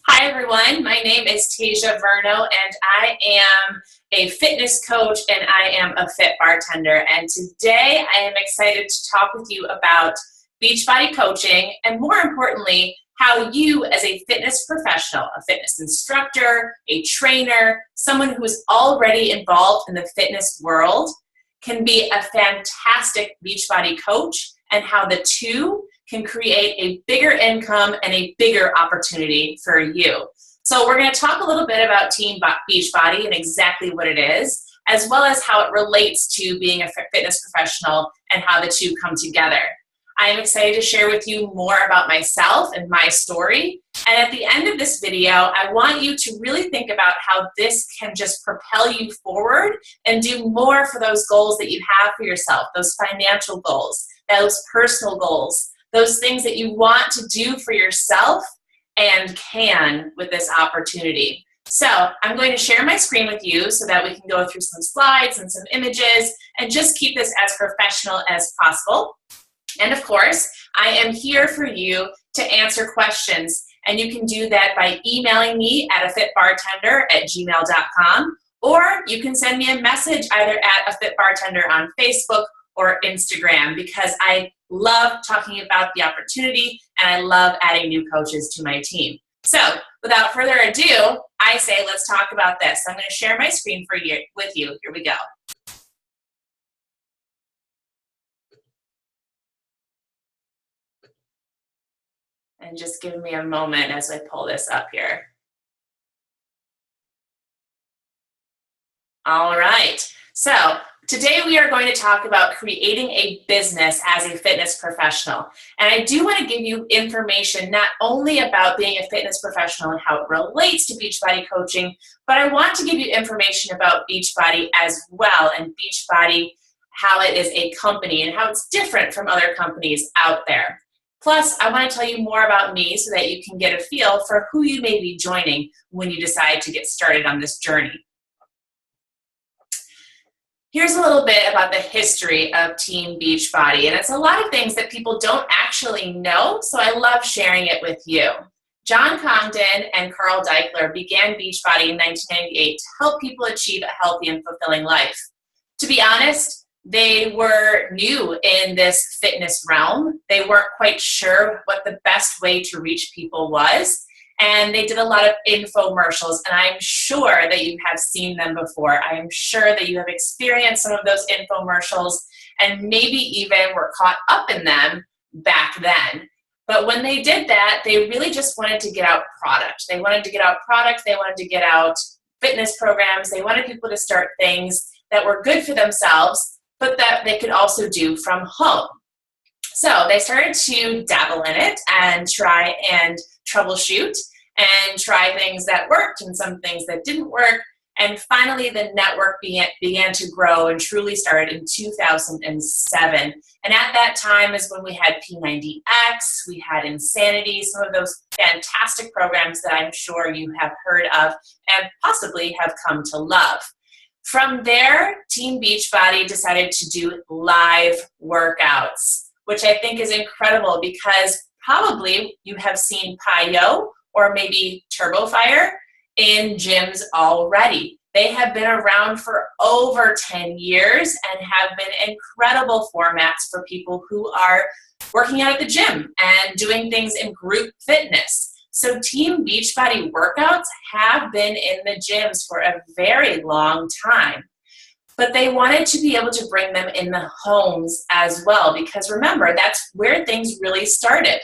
Hi everyone, my name is Tasia Verno and I am a fitness coach and I am a fit bartender. And today I am excited to talk with you about Beachbody coaching and more importantly, how you as a fitness professional, a fitness instructor, a trainer, someone who is already involved in the fitness world can be a fantastic Beachbody coach and how the two can create a bigger income and a bigger opportunity for you. So we're going to talk a little bit about Team Beachbody and exactly what it is, as well as how it relates to being a fitness professional and how the two come together. I am excited to share with you more about myself and my story. And at the end of this video, I want you to really think about how this can just propel you forward and do more for those goals that you have for yourself, those financial goals, those personal goals, those things that you want to do for yourself and can with this opportunity. So I'm going to share my screen with you so that we can go through some slides and some images and just keep this as professional as possible. And of course, I am here for you to answer questions. And you can do that by emailing me at afitbartender@gmail.com, or you can send me a message either at afitbartender on Facebook or Instagram, because I love talking about the opportunity and I love adding new coaches to my team. So without further ado, I say let's talk about this. I'm going to share my screen with you. Here we go. And just give me a moment as I pull this up here. All right. So today we are going to talk about creating a business as a fitness professional. And I do want to give you information not only about being a fitness professional and how it relates to Beachbody coaching, but I want to give you information about Beachbody as well, and Beachbody, how it is a company and how it's different from other companies out there. Plus, I want to tell you more about me so that you can get a feel for who you may be joining when you decide to get started on this journey. Here's a little bit about the history of Team Beachbody, and it's a lot of things that people don't actually know, so I love sharing it with you. John Congdon and Carl Deichler began Beachbody in 1998 to help people achieve a healthy and fulfilling life. To be honest, they were new in this fitness realm. They weren't quite sure what the best way to reach people was. And they did a lot of infomercials, and I'm sure that you have seen them before. I am sure that you have experienced some of those infomercials and maybe even were caught up in them back then. But when they did that, they really just wanted to get out product. They wanted to get out product. They wanted to get out fitness programs. They wanted people to start things that were good for themselves, but that they could also do from home. So they started to dabble in it and try and troubleshoot and try things that worked and some things that didn't work. And finally, the network began to grow and truly started in 2007. And at that time is when we had P90X, we had Insanity, some of those fantastic programs that I'm sure you have heard of and possibly have come to love. From there, Team Beachbody decided to do live workouts, which I think is incredible because probably you have seen PiYo or maybe TurboFire in gyms already. They have been around for over 10 years and have been incredible formats for people who are working out at the gym and doing things in group fitness. So Team Beachbody workouts have been in the gyms for a very long time. But they wanted to be able to bring them in the homes as well, because remember, that's where things really started.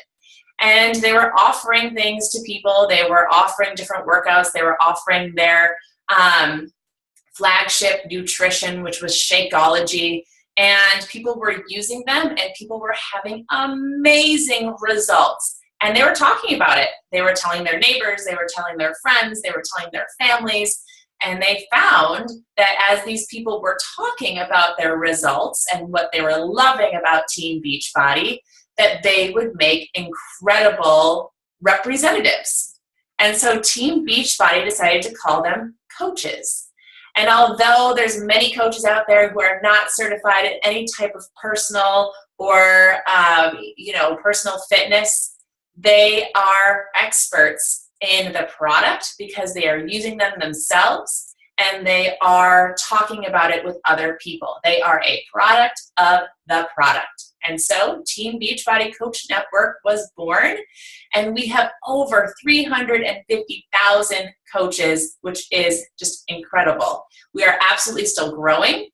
And they were offering things to people. They were offering different workouts. They were offering their flagship nutrition, which was Shakeology. And people were using them, and people were having amazing results. And they were talking about it. They were telling their neighbors. They were telling their friends. They were telling their families. And they found that as these people were talking about their results and what they were loving about Team Beachbody, that they would make incredible representatives. And so Team Beachbody decided to call them coaches. And although there's many coaches out there who are not certified in any type of personal or personal fitness, they are experts in the product because they are using them themselves and they are talking about it with other people. They are a product of the product. And so Team Beachbody Coach Network was born, and we have over 350,000 coaches, which is just incredible. We are absolutely still growing.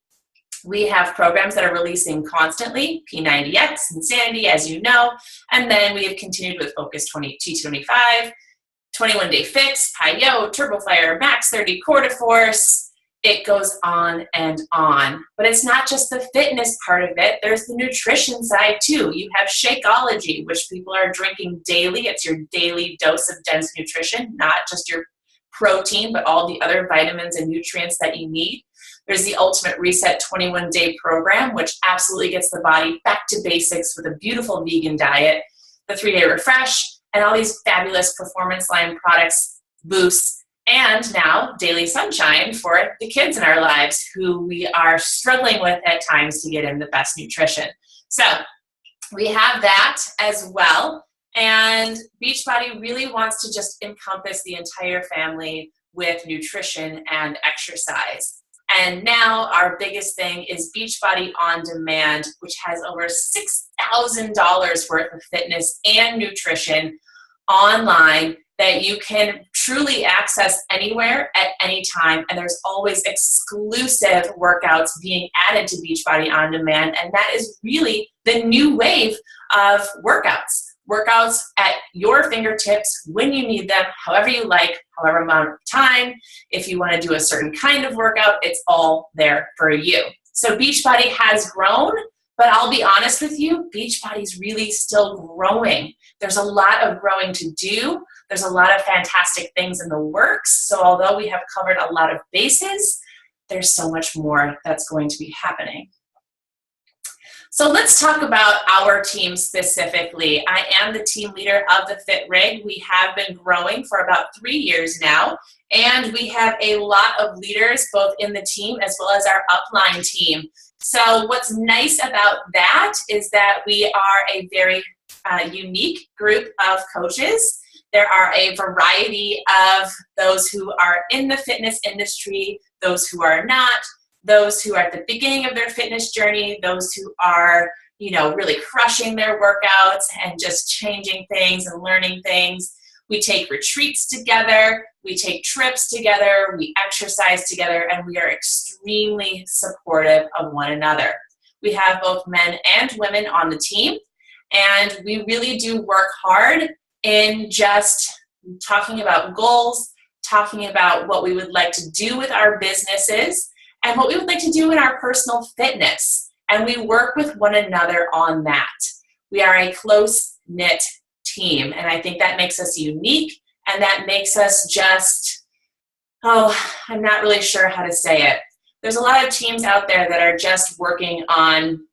We have programs that are releasing constantly, P90X, Insanity, as you know, and then we have continued with Focus 20, T25, 21-Day Fix, PiYo, TurboFire, Max 30, Core Force. It goes on and on. But it's not just the fitness part of it. There's the nutrition side too. You have Shakeology, which people are drinking daily. It's your daily dose of dense nutrition, not just your protein, but all the other vitamins and nutrients that you need. There's the Ultimate Reset 21-Day Program, which absolutely gets the body back to basics with a beautiful vegan diet, the 3-Day Refresh, and all these fabulous performance line products, boosts, and now Daily Sunshine for the kids in our lives who we are struggling with at times to get in the best nutrition. So we have that as well. And Beachbody really wants to just encompass the entire family with nutrition and exercise. And now our biggest thing is Beachbody On Demand, which has over $6,000 worth of fitness and nutrition online that you can truly access anywhere at any time. And there's always exclusive workouts being added to Beachbody On Demand. And that is really the new wave of workouts. Workouts at your fingertips when you need them, however you like, however amount of time. If you want to do a certain kind of workout, it's all there for you. So Beachbody has grown, but I'll be honest with you, Beachbody's really still growing. There's a lot of growing to do. There's a lot of fantastic things in the works. So although we have covered a lot of bases, there's so much more that's going to be happening. So let's talk about our team specifically. I am the team leader of the Fit Rig. We have been growing for about 3 years now, and we have a lot of leaders both in the team as well as our upline team. So what's nice about that is that we are a very unique group of coaches. There are a variety of those who are in the fitness industry, those who are not, those who are at the beginning of their fitness journey, those who are, really crushing their workouts and just changing things and learning things. We take retreats together, we take trips together, we exercise together, and we are extremely supportive of one another. We have both men and women on the team, and we really do work hard in just talking about goals, talking about what we would like to do with our businesses, and what we would like to do in our personal fitness. And we work with one another on that. We are a close-knit team, and I think that makes us unique, and that makes us just, I'm not really sure how to say it. There's a lot of teams out there that are just working on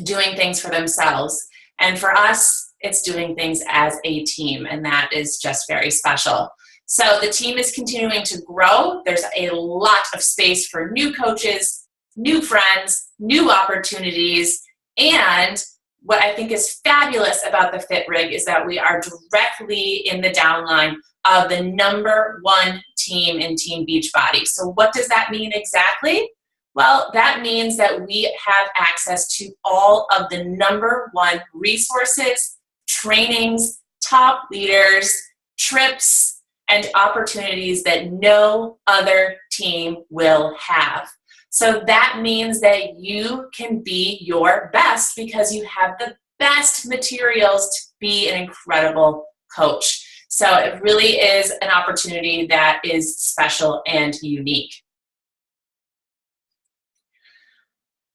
doing things for themselves. And for us, it's doing things as a team, and that is just very special. So the team is continuing to grow. There's a lot of space for new coaches, new friends, new opportunities, and what I think is fabulous about the Fit Rig is that we are directly in the downline of the #1 team in Team Beachbody. So what does that mean exactly? Well, that means that we have access to all of the #1 resources, trainings, top leaders, trips, and opportunities that no other team will have. So that means that you can be your best because you have the best materials to be an incredible coach. So it really is an opportunity that is special and unique.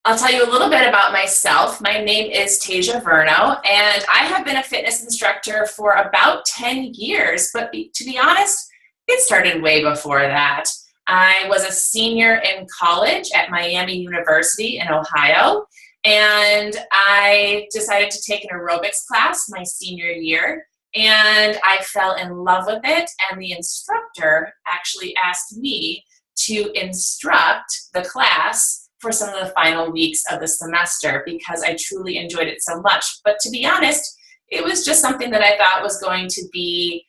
I'll tell you a little bit about myself. My name is Tasia Verno, and I have been a fitness instructor for about 10 years, but to be honest, it started way before that. I was a senior in college at Miami University in Ohio, and I decided to take an aerobics class my senior year, and I fell in love with it, and the instructor actually asked me to instruct the class for some of the final weeks of the semester because I truly enjoyed it so much. But to be honest, it was just something that I thought was going to be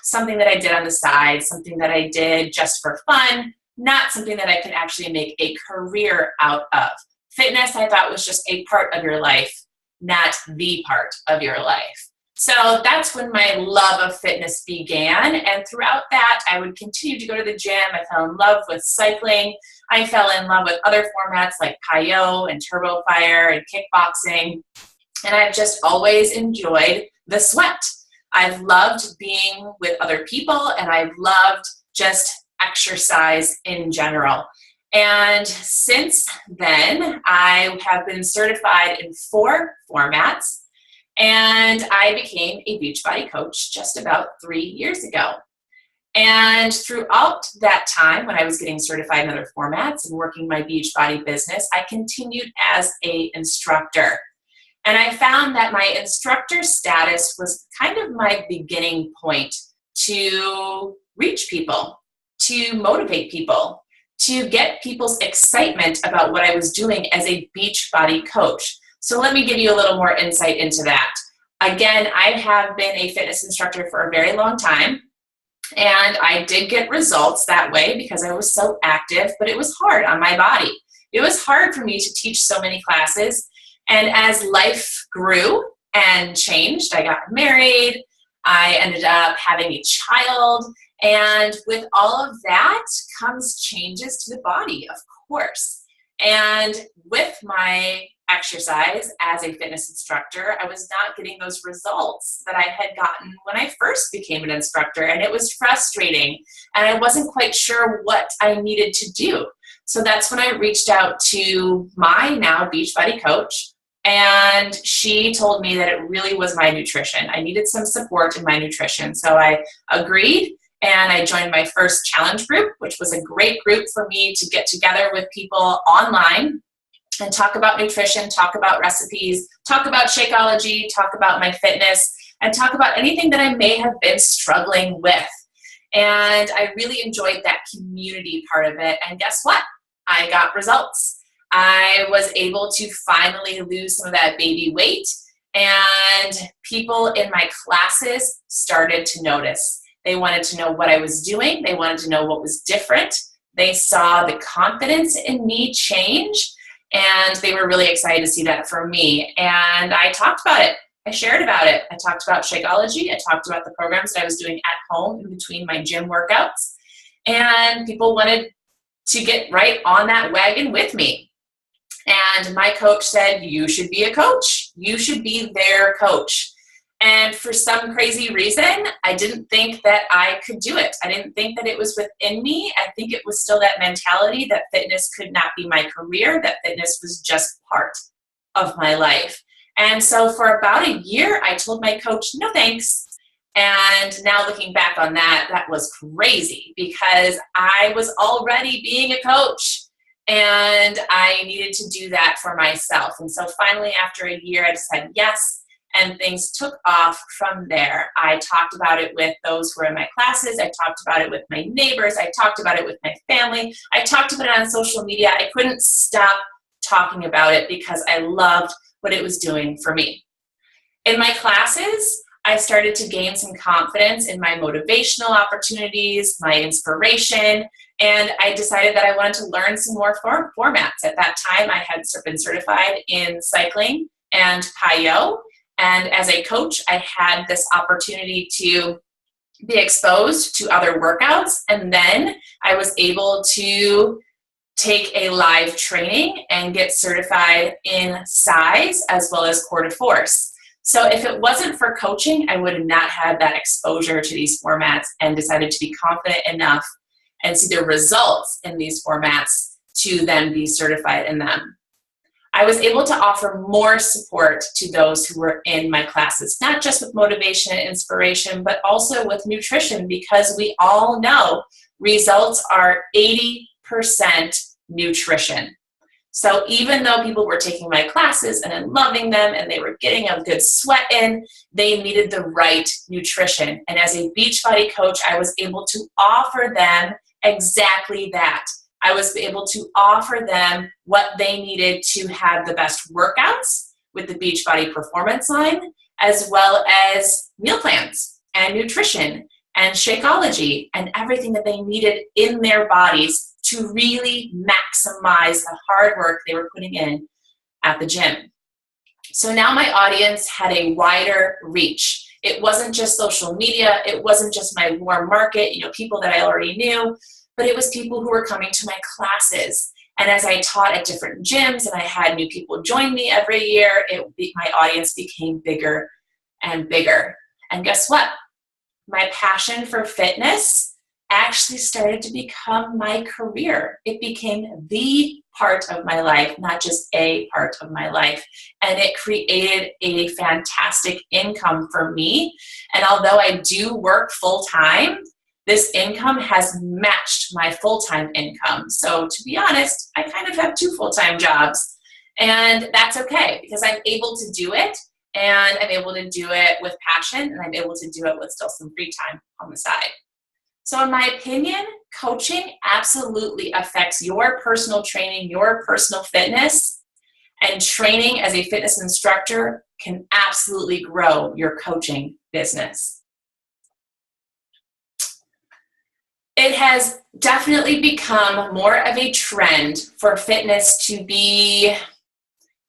something that I did on the side, something that I did just for fun, not something that I could actually make a career out of. Fitness, I thought, was just a part of your life, not the part of your life. So that's when my love of fitness began. And throughout that, I would continue to go to the gym. I fell in love with cycling. I fell in love with other formats like Pyo and Turbo Fire and kickboxing. And I've just always enjoyed the sweat. I've loved being with other people, and I've loved just exercise in general. And since then, I have been certified in 4 formats. And I became a Beachbody coach just about 3 years ago. And throughout that time, when I was getting certified in other formats and working my Beachbody business, I continued as an instructor. And I found that my instructor status was kind of my beginning point to reach people, to motivate people, to get people's excitement about what I was doing as a Beachbody coach. So let me give you a little more insight into that. Again, I have been a fitness instructor for a very long time, and I did get results that way because I was so active, but it was hard on my body. It was hard for me to teach so many classes, and as life grew and changed, I got married, I ended up having a child, and with all of that comes changes to the body, of course. And with my exercise as a fitness instructor, I was not getting those results that I had gotten when I first became an instructor, and it was frustrating, and I wasn't quite sure what I needed to do. So that's when I reached out to my now Beachbody coach, and she told me that it really was my nutrition. I needed some support in my nutrition, so I agreed. And I joined my first challenge group, which was a great group for me to get together with people online and talk about nutrition, talk about recipes, talk about Shakeology, talk about my fitness, and talk about anything that I may have been struggling with. And I really enjoyed that community part of it. And guess what? I got results. I was able to finally lose some of that baby weight, and people in my classes started to notice. They wanted to know what I was doing. They wanted to know what was different. They saw the confidence in me change, and they were really excited to see that from me. And I talked about it. I shared about it. I talked about Shakeology. I talked about the programs that I was doing at home in between my gym workouts. And people wanted to get right on that wagon with me. And my coach said, you should be a coach. You should be their coach. And for some crazy reason, I didn't think that I could do it. I didn't think that it was within me. I think it was still that mentality that fitness could not be my career, that fitness was just part of my life. And so for about a year, I told my coach, no thanks. And now looking back on that, that was crazy because I was already being a coach and I needed to do that for myself. And so finally, after a year, I decided yes. And things took off from there. I talked about it with those who were in my classes. I talked about it with my neighbors. I talked about it with my family. I talked about it on social media. I couldn't stop talking about it because I loved what it was doing for me. In my classes, I started to gain some confidence in my motivational opportunities, my inspiration, and I decided that I wanted to learn some more formats. At that time, I had been certified in cycling and Pyo. And as a coach, I had this opportunity to be exposed to other workouts. And then I was able to take a live training and get certified in size as well as core to force. So if it wasn't for coaching, I would have not had that exposure to these formats and decided to be confident enough and see the results in these formats to then be certified in them. I was able to offer more support to those who were in my classes, not just with motivation and inspiration, but also with nutrition, because we all know results are 80% nutrition. So even though people were taking my classes and then loving them and they were getting a good sweat in, they needed the right nutrition. And as a Beachbody coach, I was able to offer them exactly that. I was able to offer them what they needed to have the best workouts with the Beachbody performance line, as well as meal plans. and nutrition and Shakeology and everything that they needed in their bodies to really maximize the hard work they were putting in at the gym. So now my audience had a wider reach. It wasn't just social media. It wasn't just my warm market, people that I already knew, but it was people who were coming to my classes. And as I taught at different gyms and I had new people join me every year, my audience became bigger and bigger. And guess what? My passion for fitness actually started to become my career. It became the part of my life, not just a part of my life. And it created a fantastic income for me. And although I do work full-time, this income has matched my full-time income. So to be honest, I kind of have 2 full-time jobs. And that's okay because I'm able to do it. And I'm able to do it with passion, and I'm able to do it with still some free time on the side. So in my opinion, coaching absolutely affects your personal training, your personal fitness, and training as a fitness instructor can absolutely grow your coaching business. It has definitely become more of a trend for fitness to be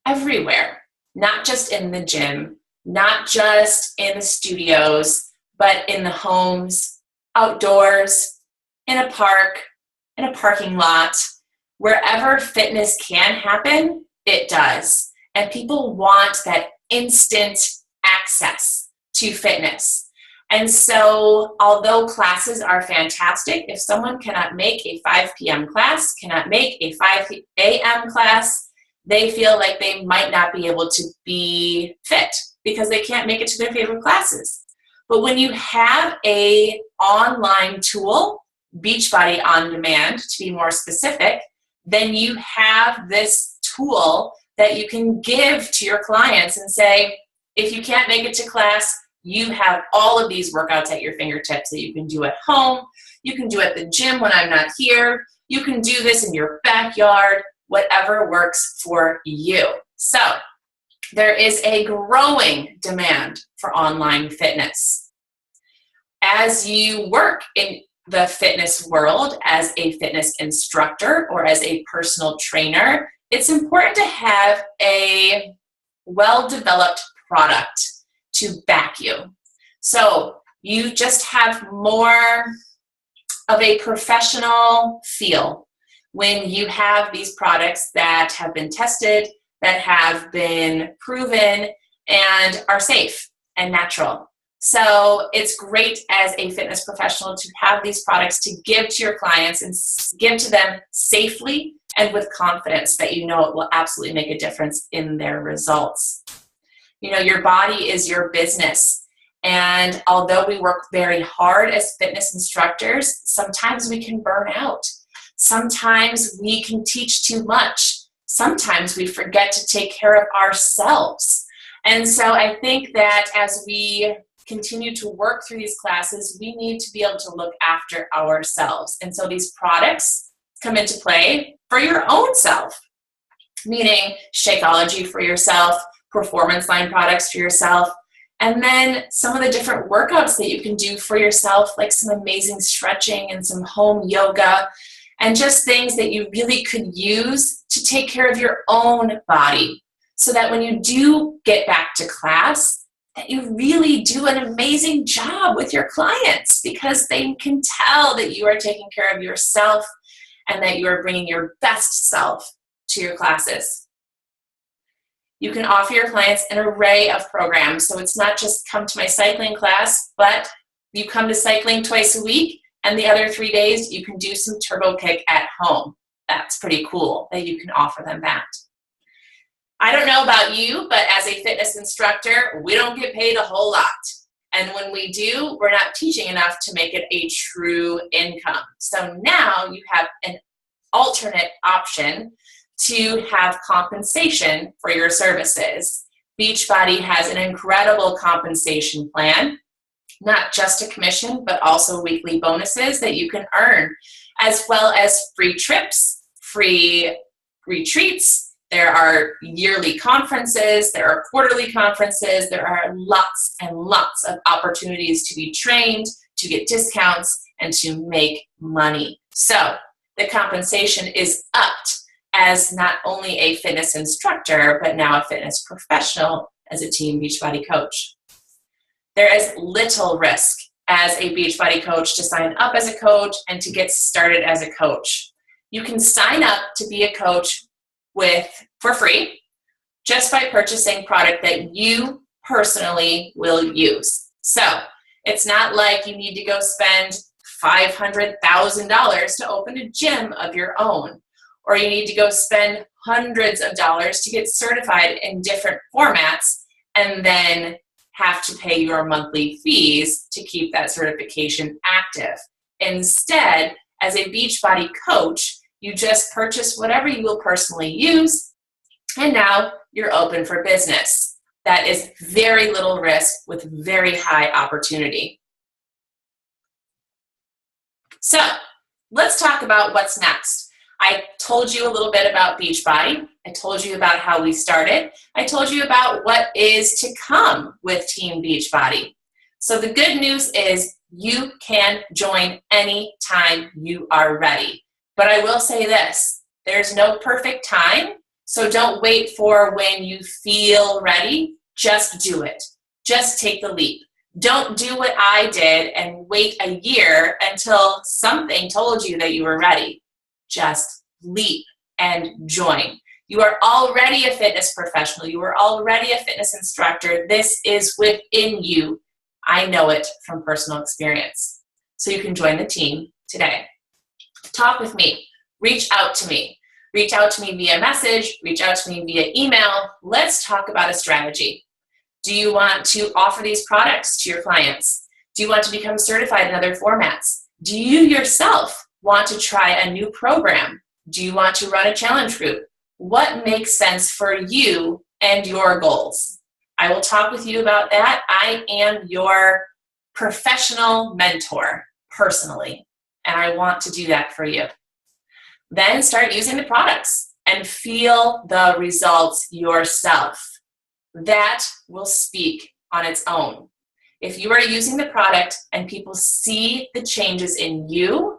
everywhere. Not just in the gym, not just in the studios, but in the homes, outdoors, in a park, in a parking lot. Wherever fitness can happen, it does. And people want that instant access to fitness. And so, although classes are fantastic, if someone cannot make a 5 p.m. class, cannot make a 5 a.m. class, they feel like they might not be able to be fit because they can't make it to their favorite classes. But when you have an online tool, Beachbody On Demand to be more specific, then you have this tool that you can give to your clients and say, if you can't make it to class, you have all of these workouts at your fingertips that you can do at home. You can do at the gym when I'm not here. You can do this in your backyard. Whatever works for you. So there is a growing demand for online fitness. As you work in the fitness world as a fitness instructor or as a personal trainer, it's important to have a well-developed product to back you. So you just have more of a professional feel when you have these products that have been tested, that have been proven, and are safe and natural. So it's great as a fitness professional to have these products to give to your clients and give to them safely and with confidence that you know it will absolutely make a difference in their results. Your body is your business. And although we work very hard as fitness instructors, sometimes we can burn out. Sometimes we can teach too much. Sometimes we forget to take care of ourselves. And so I think that as we continue to work through these classes, we need to be able to look after ourselves. And so these products come into play for your own self, meaning Shakeology for yourself, performance line products for yourself, and then some of the different workouts that you can do for yourself, like some amazing stretching and some home yoga, and just things that you really could use to take care of your own body so that when you do get back to class, that you really do an amazing job with your clients because they can tell that you are taking care of yourself and that you are bringing your best self to your classes. You can offer your clients an array of programs. So it's not just come to my cycling class, but you come to cycling twice a week, and the other 3 days you can do some turbo kick at home. That's pretty cool that you can offer them that. I don't know about you, but as a fitness instructor, we don't get paid a whole lot. And when we do, we're not teaching enough to make it a true income. So now you have an alternate option to have compensation for your services. Beachbody has an incredible compensation plan, not just a commission, but also weekly bonuses that you can earn, as well as free trips, free retreats, There are yearly conferences, there are quarterly conferences, there are lots and lots of opportunities to be trained, to get discounts, and to make money. So the compensation is upped as not only a fitness instructor, but now a fitness professional as a Team Beachbody coach. There is little risk as a Beachbody coach to sign up as a coach and to get started as a coach. You can sign up to be a coach for free just by purchasing product that you personally will use. So it's not like you need to go spend $500,000 to open a gym of your own, or you need to go spend hundreds of dollars to get certified in different formats and then have to pay your monthly fees to keep that certification active. Instead, as a Beachbody coach, you just purchase whatever you will personally use, and now you're open for business. That is very little risk with very high opportunity. So let's talk about what's next. I told you a little bit about Beachbody. I told you about how we started. I told you about what is to come with Team Beachbody. So the good news is you can join anytime you are ready. But I will say this, there's no perfect time, so don't wait for when you feel ready. Just do it. Just take the leap. Don't do what I did and wait a year until something told you that you were ready. Just leap and join. You are already a fitness professional. You are already a fitness instructor. This is within you. I know it from personal experience. So you can join the team today. Talk with me. Reach out to me. Reach out to me via message. Reach out to me via email. Let's talk about a strategy. Do you want to offer these products to your clients? Do you want to become certified in other formats? Do you yourself want to try a new program? Do you want to run a challenge group? What makes sense for you and your goals? I will talk with you about that. I am your professional mentor personally, and I want to do that for you. Then start using the products and feel the results yourself. That will speak on its own. If you are using the product and people see the changes in you,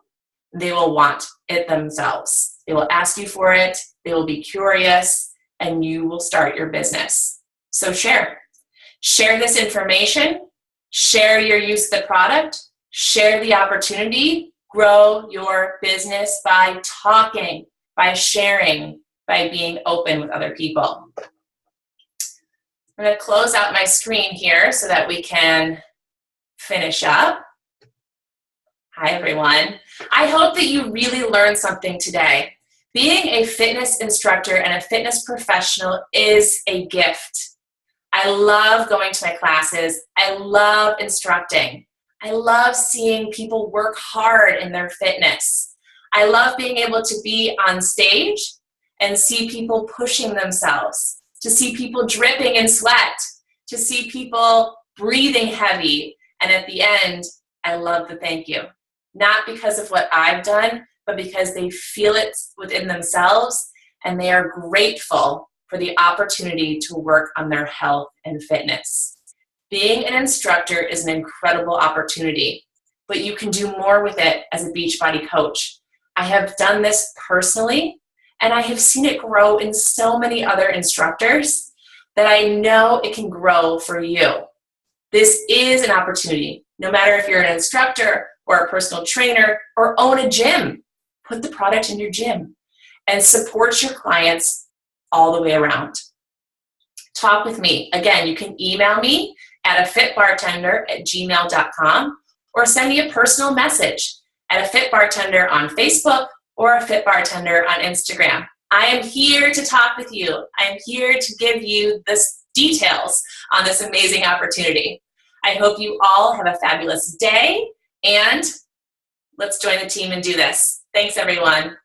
they will want it themselves. They will ask you for it, they will be curious, and you will start your business. So share. Share this information, share your use of the product, share the opportunity, grow your business by talking, by sharing, by being open with other people. I'm going to close out my screen here so that we can finish up. Hi, everyone. I hope that you really learned something today. Being a fitness instructor and a fitness professional is a gift. I love going to my classes. I love instructing. I love seeing people work hard in their fitness. I love being able to be on stage and see people pushing themselves, to see people dripping in sweat, to see people breathing heavy. And at the end, I love the thank you. Not because of what I've done, but because they feel it within themselves and they are grateful for the opportunity to work on their health and fitness. Being an instructor is an incredible opportunity, but you can do more with it as a Beachbody coach. I have done this personally, and I have seen it grow in so many other instructors that I know it can grow for you. This is an opportunity. No matter if you're an instructor or a personal trainer or own a gym, put the product in your gym and support your clients all the way around. Talk with me. Again, you can email me at afitbartender@gmail.com or send me a personal message at a fit bartender on Facebook or a fit bartender on Instagram. I am here to talk with you. I'm here to give you the details on this amazing opportunity. I hope you all have a fabulous day, and let's join the team and do this. Thanks, everyone.